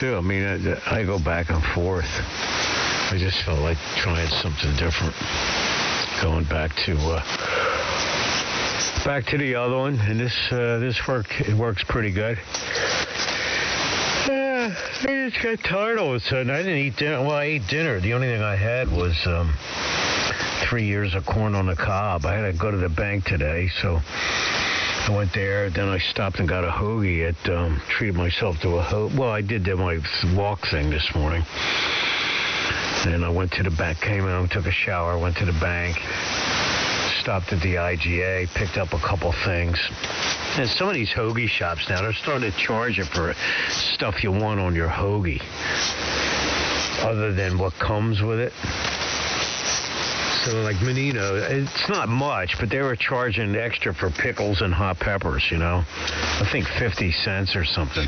too. I mean, I go back and forth. I just felt like trying something different. Going back to the other one, and this works pretty good. I just got tired all of a sudden. I didn't eat dinner. Well, I ate dinner. The only thing I had was 3 years of corn on the cob. I had to go to the bank today, so I went there. Then I stopped and got a hoagie. Treated myself to a hoagie. Well, I did my walk thing this morning. And I went to the bank, came home, took a shower, went to the bank, stopped at the IGA, picked up a couple things. And some of these hoagie shops now, they're starting to charge you for stuff you want on your hoagie, other than what comes with it. So like Menino, it's not much, but they were charging extra for pickles and hot peppers, you know. I think 50 cents or something.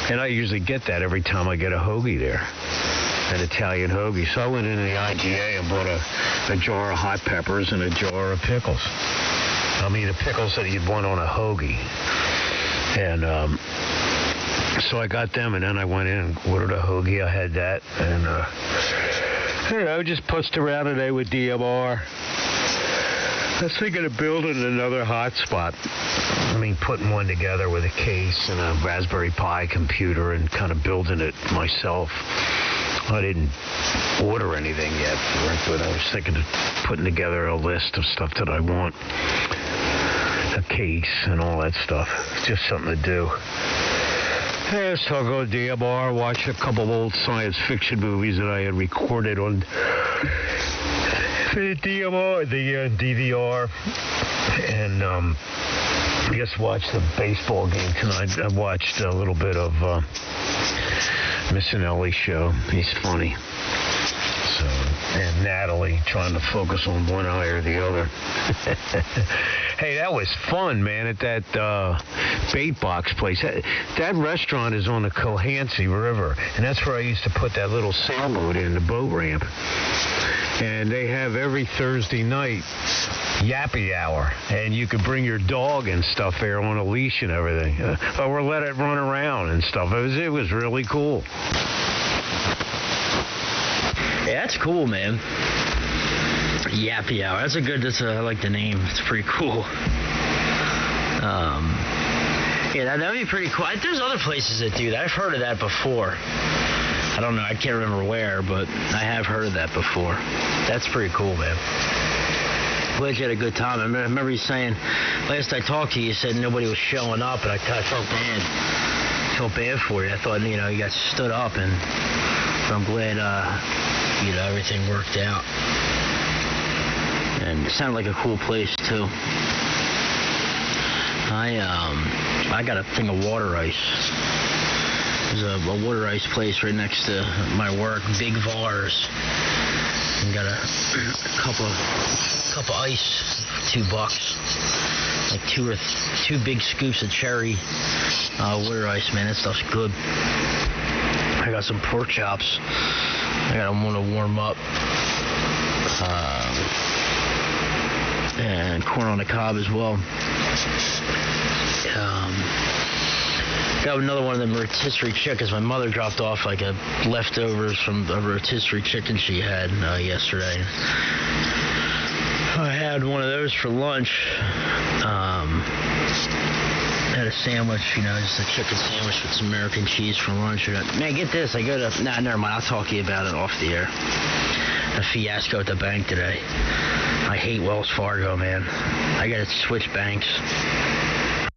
And I usually get that every time I get a hoagie there. An Italian hoagie. So I went into the IGA and bought a jar of hot peppers and a jar of pickles. I mean, the pickles that you'd want on a hoagie. And so I got them, and then I went in and ordered a hoagie. I had that, and I don't know, just putzed around today with DMR. I was thinking of building another hotspot. I mean, putting one together with a case and a Raspberry Pi computer and kind of building it myself. I didn't order anything yet for it, but I was thinking of putting together a list of stuff that I want. A case and all that stuff. It's just something to do. Yeah, so I'll go to DMR, watch a couple of old science fiction movies that I had recorded on the DMR, the DVR, and I guess watch the baseball game tonight. I watched a little bit of Missinelli's show. He's funny. So, and Natalie trying to focus on one eye or the other. Hey, that was fun, man, at that bait box place. That restaurant is on the Cohansey River, and that's where I used to put that little sailboat in, the boat ramp. And they have every Thursday night yappy hour, and you could bring your dog and stuff there on a leash and everything, or let it run around and stuff. It was really cool. Yeah, that's cool, man. Yappy hour. I like the name. It's pretty cool. Yeah, that'd be pretty cool. There's other places that do that. I've heard of that before. I don't know. I can't remember where, but I have heard of that before. That's pretty cool, man. Glad you had a good time. I remember you saying, last I talked to you, you said nobody was showing up, and I felt bad. I felt bad for you. I thought, you got stood up, and so I'm glad, everything worked out. And it sounded like a cool place, too. I got a thing of water ice. There's a water ice place right next to my work, Big Vars. And got a cup of ice, $2. Like two big scoops of cherry water ice, man. That stuff's good. I got some pork chops. I got them want to warm up. And corn on the cob as well. Got another one of them rotisserie chickens. My mother dropped off like a leftovers from a rotisserie chicken she had yesterday. I had one of those for lunch. Had a sandwich, just a chicken sandwich with some American cheese for lunch. Man, get this. Never mind. I'll talk to you about it off the air. A fiasco at the bank today. I hate Wells Fargo, man. I got to switch banks.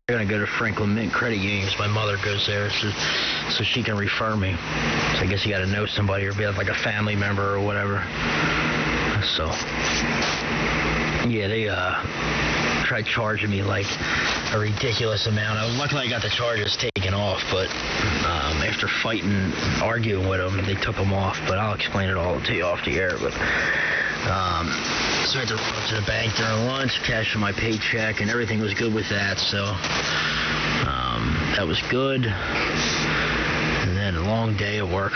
I'm going to go to Franklin Mint Credit Union. My mother goes there so she can refer me. So I guess you got to know somebody or be like a family member or whatever. So, yeah, they tried charging me like a ridiculous amount. Luckily, I got the charges taken off, but after arguing with them, they took them off. But I'll explain it all to you off the air. But so I had to run to the bank during lunch, cash in my paycheck, and everything was good with that. So that was good. And then a long day at work.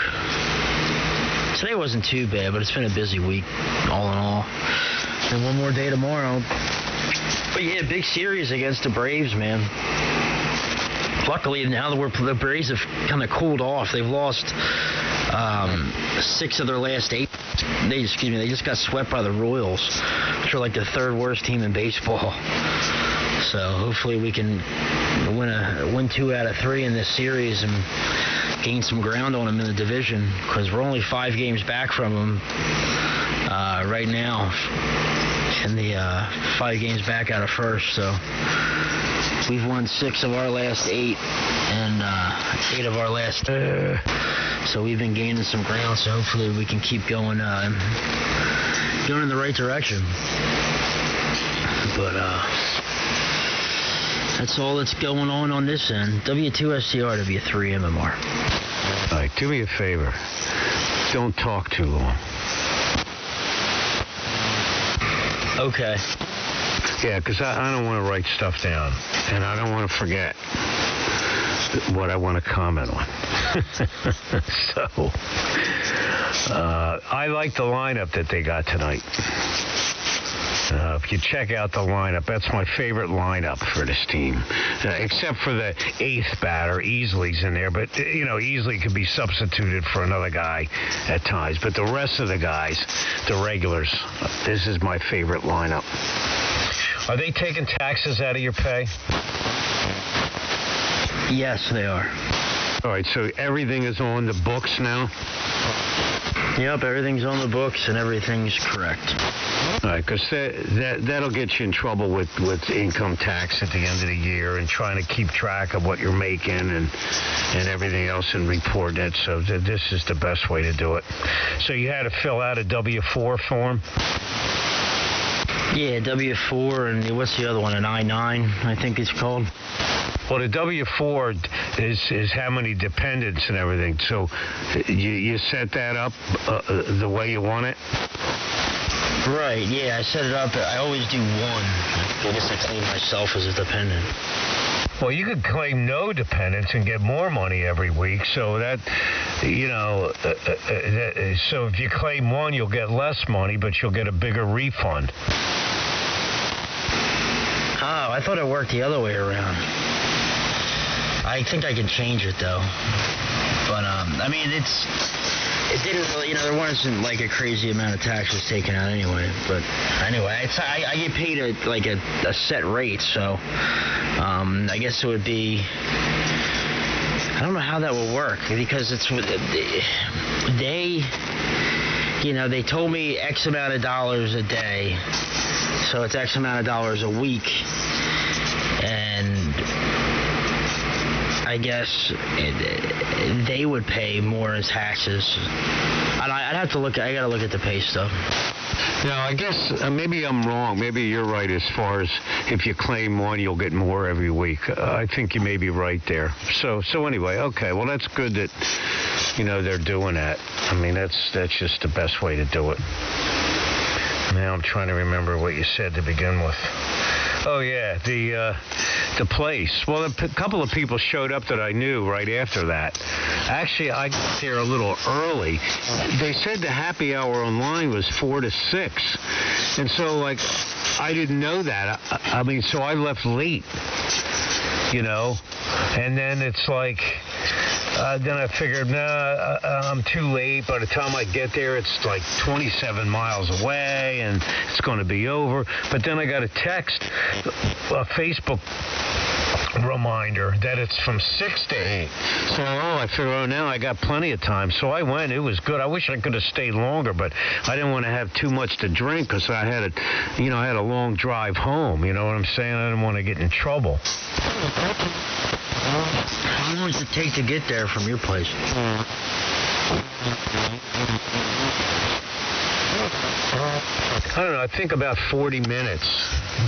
Today wasn't too bad, but it's been a busy week, all in all. And one more day tomorrow. But yeah, big series against the Braves, man. luckily, now that the Braves have kind of cooled off, they've lost 6 of their last 8. They just got swept by the Royals, which are like the 3rd worst team in baseball. So hopefully we can win 2 out of 3 in this series and gain some ground on them in the division, because we're only 5 games back from them right now, and the 5 games back out of first. So we've won 6 of our last 8 and 8 of our last. So we've been gaining some ground. So hopefully we can keep going in the right direction. But that's all that's going on this end. W2SDR, W3MMR. All right, do me a favor. Don't talk too long. Okay. Yeah, because I don't want to write stuff down, and I don't want to forget what I want to comment on. So, I like the lineup that they got tonight. If you check out the lineup, that's my favorite lineup for this team, except for the 8th batter. Easley's in there, but, Easley could be substituted for another guy at times. But the rest of the guys, the regulars, this is my favorite lineup. Are they taking taxes out of your pay? Yes, they are. All right, so everything is on the books now? Yep, everything's on the books and everything's correct. All right, because that'll get you in trouble with income tax at the end of the year and trying to keep track of what you're making and everything else and report it. So this is the best way to do it. So you had to fill out a W-4 form? Yeah, W-4, and what's the other one, an I-9, I think it's called. Well, the W-4 is how many dependents and everything. So you set that up the way you want it? Right, yeah, I set it up. I always do 1. I guess I claim myself as a dependent. Well, you could claim no dependents and get more money every week. So that, so if you claim 1, you'll get less money, but you'll get a bigger refund. Oh, I thought it worked the other way around. I think I can change it, though. But, it didn't really, there wasn't like a crazy amount of taxes taken out anyway. But anyway, I get paid a set rate, so I guess it would be, I don't know how that will work, because they told me X amount of dollars a day, so it's X amount of dollars a week, and I guess they would pay more as taxes. I gotta look at the pay stuff. Now, I guess maybe I'm wrong. Maybe you're right as far as if you claim 1, you'll get more every week. I think you may be right there. So anyway, okay. Well, that's good that, they're doing that. I mean, that's just the best way to do it. Now I'm trying to remember what you said to begin with. Oh, yeah, the place. Well, a couple of people showed up that I knew right after that. Actually, I got there a little early. They said the happy hour online was 4 to 6. And so, I didn't know that. So I left late, And then it's then I figured, I'm too late. By the time I get there, it's 27 miles away, and it's going to be over. But then I got a text, a Facebook reminder that it's from 6 to 8. So, I figured, now I got plenty of time. So I went. It was good. I wish I could have stayed longer, but I didn't want to have too much to drink because I had a long drive home. You know what I'm saying? I didn't want to get in trouble. How long does it take to get there from your place? I don't know. I think about 40 minutes.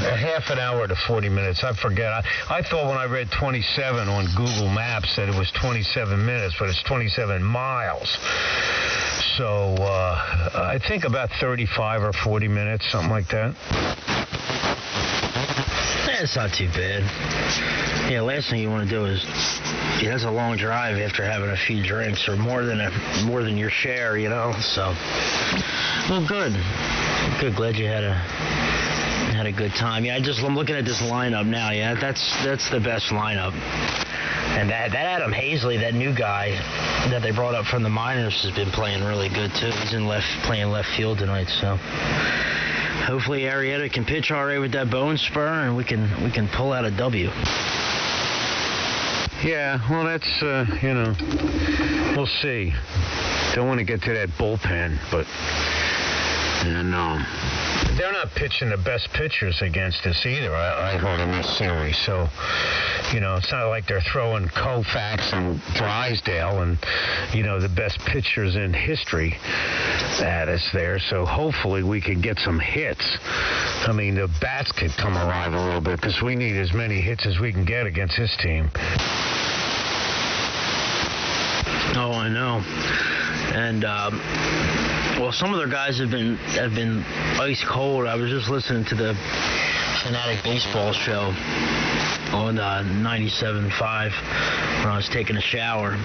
A half an hour to 40 minutes. I forget. I thought when I read 27 on Google Maps that it was 27 minutes, but it's 27 miles. So I think about 35 or 40 minutes, something like that. It's not too bad. Yeah, last thing you want to do is, that's a long drive after having a few drinks or more than your share, So, well, good. Glad you had a good time. Yeah, I'm looking at this lineup now. Yeah, that's the best lineup. And that Adam Hazley, that new guy that they brought up from the minors, has been playing really good too. He's playing left field tonight, so hopefully Arrieta can pitch all right with that bone spur, and we can pull out a W. Yeah, well, that's, we'll see. Don't want to get to that bullpen, but, they're not pitching the best pitchers against us either, I heard in this series. So, it's not like they're throwing Koufax and Drysdale and, the best pitchers in history at us there. So hopefully we can get some hits. I mean, the bats could come alive a little bit because we need as many hits as we can get against this team. Oh, I know. And, some of their guys have been ice cold. I was just listening to the Fanatic Baseball show on 97.5 when I was taking a shower.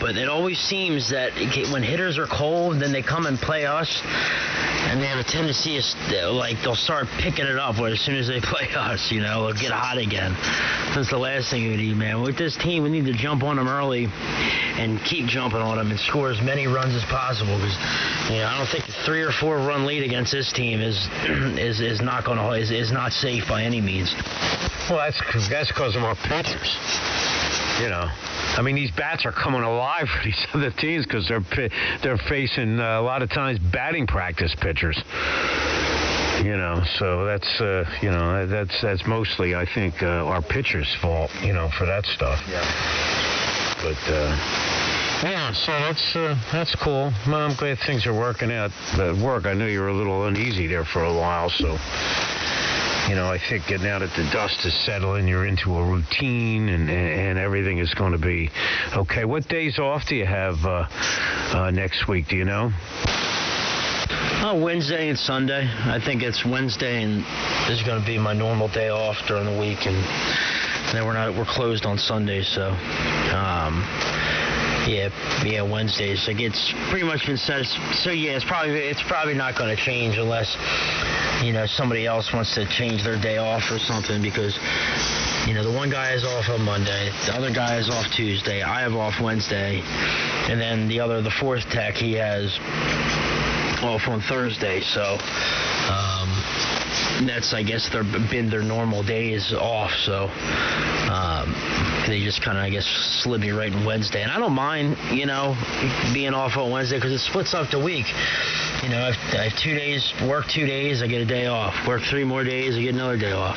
But it always seems that when hitters are cold, then they come and play us, and they have a tendency they'll start picking it up as soon as they play us, they'll get hot again. That's the last thing we need, man. With this team, we need to jump on them early and keep jumping on them and score as many runs as possible, because I don't think a 3 or 4 run lead against this team is not safe by any means. Well, that's because of our pitchers. I mean, these bats are coming alive for these other teams because they're facing a lot of times batting practice pitchers. So that's mostly, I think, our pitchers' fault, for that stuff. Yeah. But so that's cool. Well, I'm glad things are working out. At work, I know you were a little uneasy there for a while, so. I think now that the dust is settling, you're into a routine and everything is going to be okay. What days off do you have next week? Do you know? Wednesday and Sunday. I think it's Wednesday, and this is going to be my normal day off during the week, and then we're closed on Sunday, so. Yeah, Wednesdays. Like, it's pretty much been set. So yeah, it's probably not going to change unless somebody else wants to change their day off or something, because the one guy is off on Monday, the other guy is off Tuesday, I have off Wednesday, and then the fourth tech, he has off on Thursday. So that's, I guess, been their normal days off. So they just kind of, I guess, slid me right in Wednesday. And I don't mind, being off on Wednesday, because it splits up the week. If I have 2 days, work 2 days, I get a day off. Work 3 more days, I get another day off.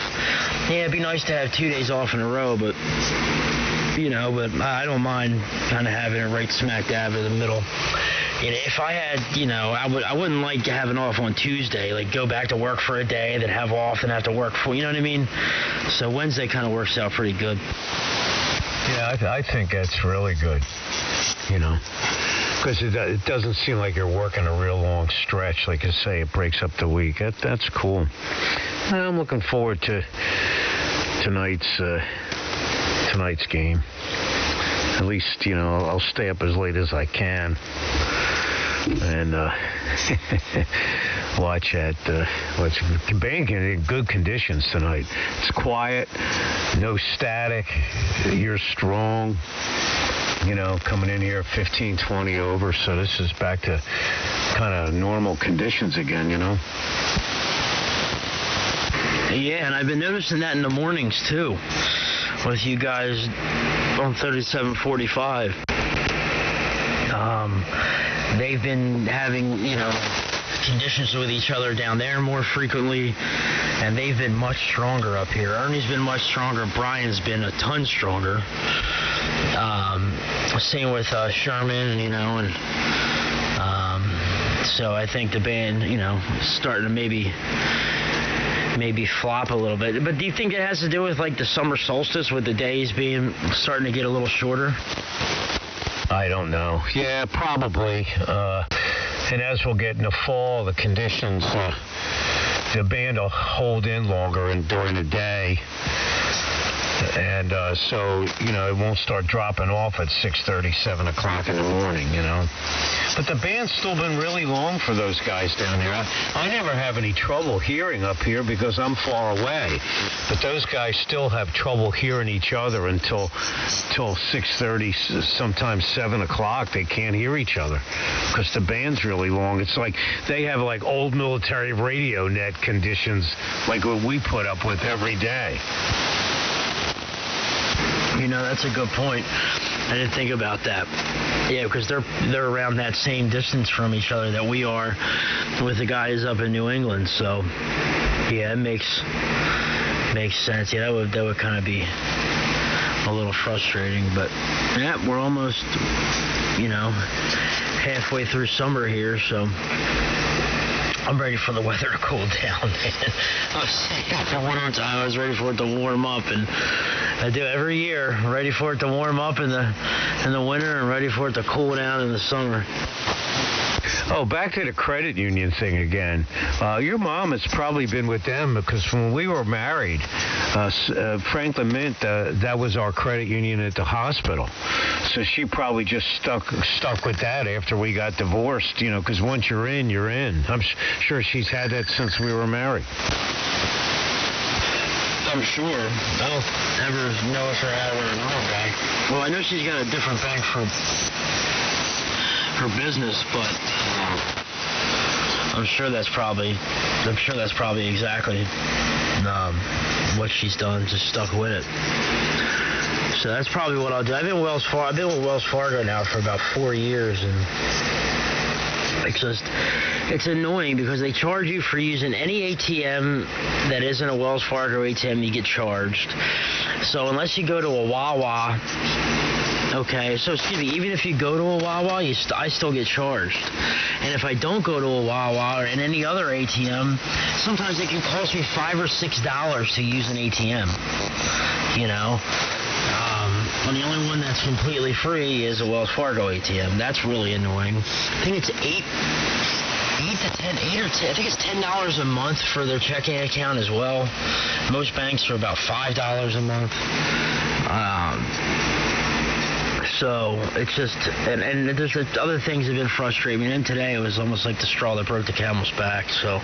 Yeah, it'd be nice to have 2 days off in a row, but I don't mind kind of having it right smack dab in the middle. If I had, I wouldn't like having off on Tuesday, like go back to work for a day, then have off and have to work for, you know what I mean? So Wednesday kind of works out pretty good. Yeah, I think that's really good, because it doesn't seem like you're working a real long stretch. Like you say, it breaks up the week. That's cool. I'm looking forward to tonight's game. At least, I'll stay up as late as I can and watch at Bank in good conditions tonight. It's quiet, no static. You're strong. Coming in here 15-20 over, so this is back to kind of normal conditions again, Yeah, and I've been noticing that in the mornings too, with you guys on 3745. They've been having, conditions with each other down there more frequently, and they've been much stronger up here. Ernie's been much stronger. Brian's been a ton stronger. Same with Sherman, and so I think the band, starting to maybe flop a little bit. But do you think it has to do with like the summer solstice, with the days starting to get a little shorter? I don't know. Yeah, probably. And as we'll get in the fall, the conditions, the band will hold in longer and during the day. And so, it won't start dropping off at 6:30, 7 o'clock in the morning, But the band's still been really long for those guys down there. I never have any trouble hearing up here because I'm far away. But those guys still have trouble hearing each other until 6:30, sometimes 7 o'clock. They can't hear each other because the band's really long. It's like they have like old military radio net conditions like what we put up with every day. That's a good point. I didn't think about that. Yeah, because they're around that same distance from each other that we are with the guys up in New England. So, yeah, it makes sense. Yeah, that would kind of be a little frustrating. But, yeah, we're almost, halfway through summer here, so I'm ready for the weather to cool down, man. After winter time, I was ready for it to warm up, and I do every year. Ready for it to warm up in the winter, and ready for it to cool down in the summer. Oh, back to the credit union thing again. Your mom has probably been with them because when we were married, Franklin Mint, that was our credit union at the hospital. So she probably just stuck with that after we got divorced, because once you're in, you're in. I'm sure she's had that since we were married. I'm sure. I don't ever know if her had her in another bank. Well, I know she's got a different bank for her business, but I'm sure that's probably exactly what she's done. Just stuck with it. So that's probably what I'll do. I've been with Wells Fargo now for about 4 years, and it's annoying because they charge you for using any ATM that isn't a Wells Fargo ATM. You get charged. So unless you go to a Wawa. Okay, so excuse me, even if you go to a Wawa, I still get charged. And if I don't go to a Wawa or in any other ATM, sometimes it can cost me $5 or $6 to use an ATM. And the only one that's completely free is a Wells Fargo ATM. That's really annoying. I think it's $8 to $10. I think it's $10 a month for their checking account as well. Most banks are about $5 a month. So it's just, and there's other things that have been frustrating me. And today it was almost like the straw that broke the camel's back. So,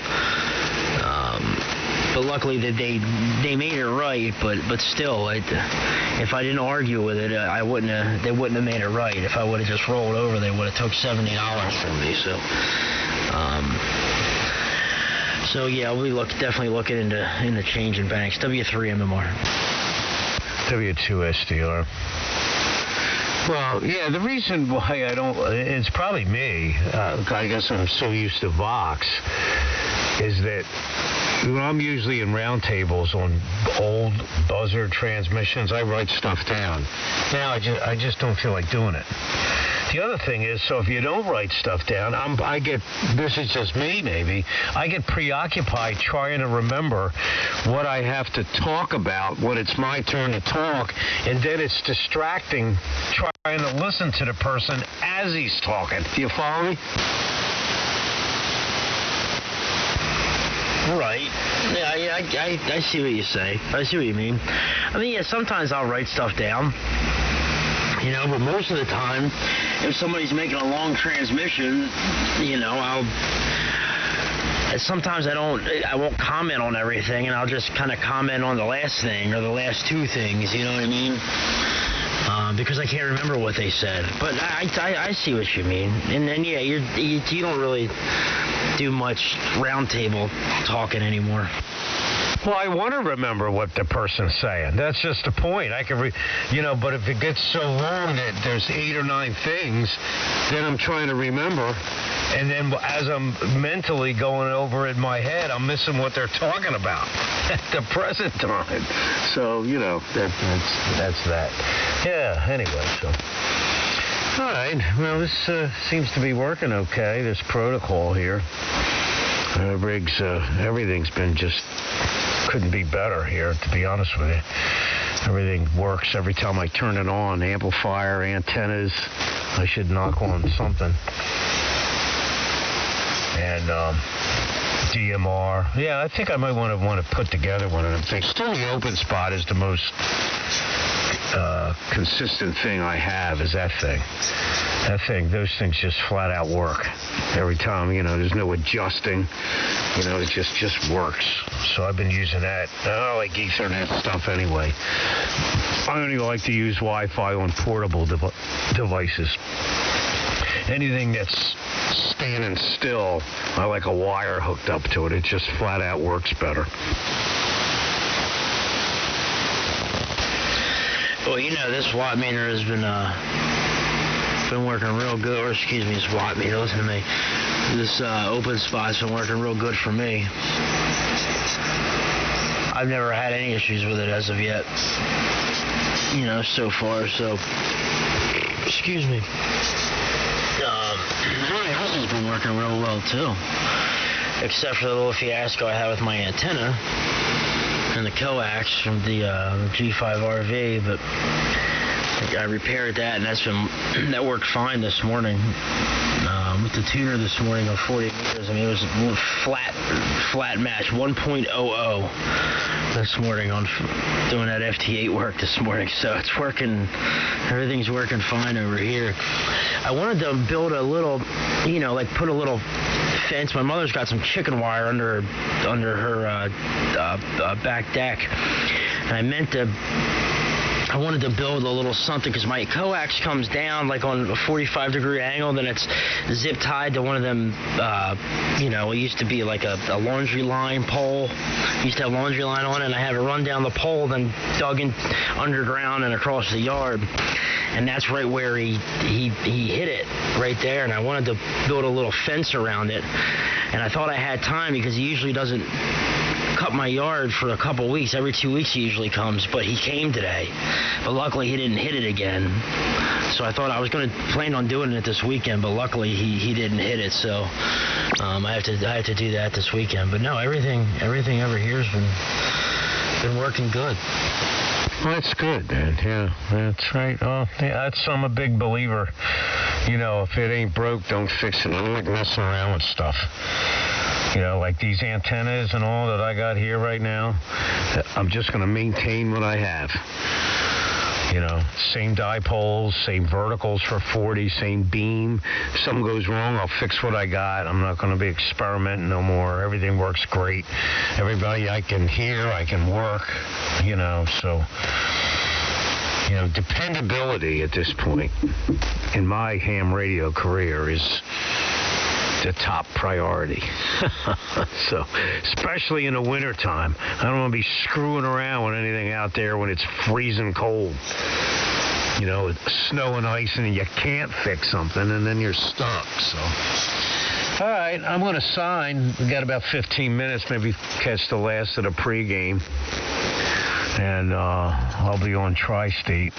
but luckily that they made it right. But still, if I didn't argue with it, they wouldn't have made it right. If I would have just rolled over, they would have took $70 from me. So yeah, we'll be definitely looking into changing banks. W3MMR. W2SDR. Well, yeah, the reason why it's probably me, I guess I'm so used to Vox, is that when I'm usually in roundtables on old buzzer transmissions, I write stuff down. Now I just don't feel like doing it. The other thing is, so if you don't write stuff down, this is just me maybe, I get preoccupied trying to remember what I have to talk about when it's my turn to talk, and then it's distracting trying to listen to the person as he's talking. Do you follow me? Right. Yeah, I see what you say. I see what you mean. I mean, yeah, sometimes I'll write stuff down. But most of the time, if somebody's making a long transmission, sometimes I won't comment on everything, and I'll just kind of comment on the last thing or the last two things, you know what I mean? Because I can't remember what they said. But I see what you mean. And then, yeah, you don't really do much roundtable talking anymore. Well, I want to remember what the person's saying. That's just the point. I can, but if it gets so long that there's 8 or 9 things, then I'm trying to remember. And then as I'm mentally going over in my head, I'm missing what they're talking about at the present time. So, that's that. Yeah, anyway, so. All right. Well, this seems to be working okay, this protocol here. Riggs, everything's been couldn't be better here, to be honest with you. Everything works every time I turn it on. Amplifier, antennas. I should knock on something. And DMR. Yeah, I think I might want to put together one of them things. Still, the open spot is the most consistent thing I have. Is that thing? Those things just flat out work every time. There's no adjusting. It just works. So I've been using that. I like Ethernet stuff anyway. I only like to use Wi-Fi on portable devices. Anything that's standing still, I like a wire hooked up to it. It just flat out works better. Well, this watt meter has been working real good. Or excuse me, this watt meter. Listen to me. This open spot's been working real good for me. I've never had any issues with it as of yet. So far. So, excuse me. Everything else has been working real well too, except for the little fiasco I had with my antenna and the coax from the G5RV, but I repaired that, and that worked fine this morning. With the tuner this morning of 40 meters, it was a flat match, 1.00 this morning on doing that FT8 work this morning. So it's working, everything's working fine over here. I wanted to build a little, put a little fence. My mother's got some chicken wire under her back deck, and I wanted to build a little something because my coax comes down like on a 45-degree angle, then it's zip tied to one of them, it used to be like a laundry line pole. It used to have laundry line on it, and I had to run down the pole, then dug in underground and across the yard. And that's right where he hit it, right there. And I wanted to build a little fence around it. And I thought I had time because he usually doesn't cut my yard for a couple weeks. Every 2 weeks he usually comes, but he came today. But luckily he didn't hit it again. So I thought I was going to plan on doing it this weekend, but luckily he didn't hit it. So I have to do that this weekend. But no, everything over here has been working good. Well, that's good, man. Yeah, that's right. Oh, yeah, I'm a big believer. If it ain't broke, don't fix it. I don't like messing around with stuff. Like these antennas and all that I got here right now, I'm just going to maintain what I have. Same dipoles, same verticals for 40, same beam. If something goes wrong, I'll fix what I got. I'm not going to be experimenting no more. Everything works great. Everybody I can hear, I can work, so... dependability at this point in my ham radio career is the top priority. So, especially in the wintertime, I don't want to be screwing around with anything out there when it's freezing cold. Snow and ice, and you can't fix something, and then you're stuck. So, all right, I'm going to sign. We got about 15 minutes, maybe catch the last of the pregame. And I'll be on Tri-State.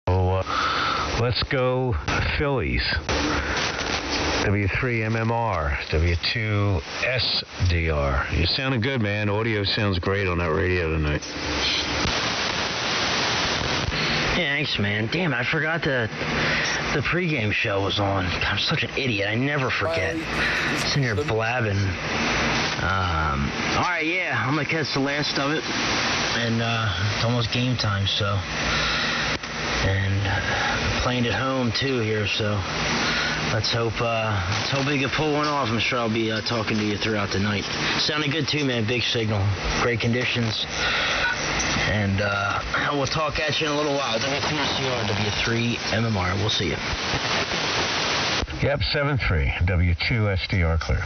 So let's go Phillies. W3MMR, W2SDR. You sounded good, man. Audio sounds great on that radio tonight. Yeah, thanks, man. Damn, I forgot the pregame show was on. I'm such an idiot. I never forget. Sitting here blabbing. All right, yeah, I'm going to catch the last of it. And it's almost game time, so. And playing at home, too, here, so. Let's hope we can pull one off. I'm sure I'll be talking to you throughout the night. Sounded good, too, man. Big signal. Great conditions. And we'll talk at you in a little while. W2SDR, W3MMR. We'll see you. Yep, 7-3. W2SDR clear.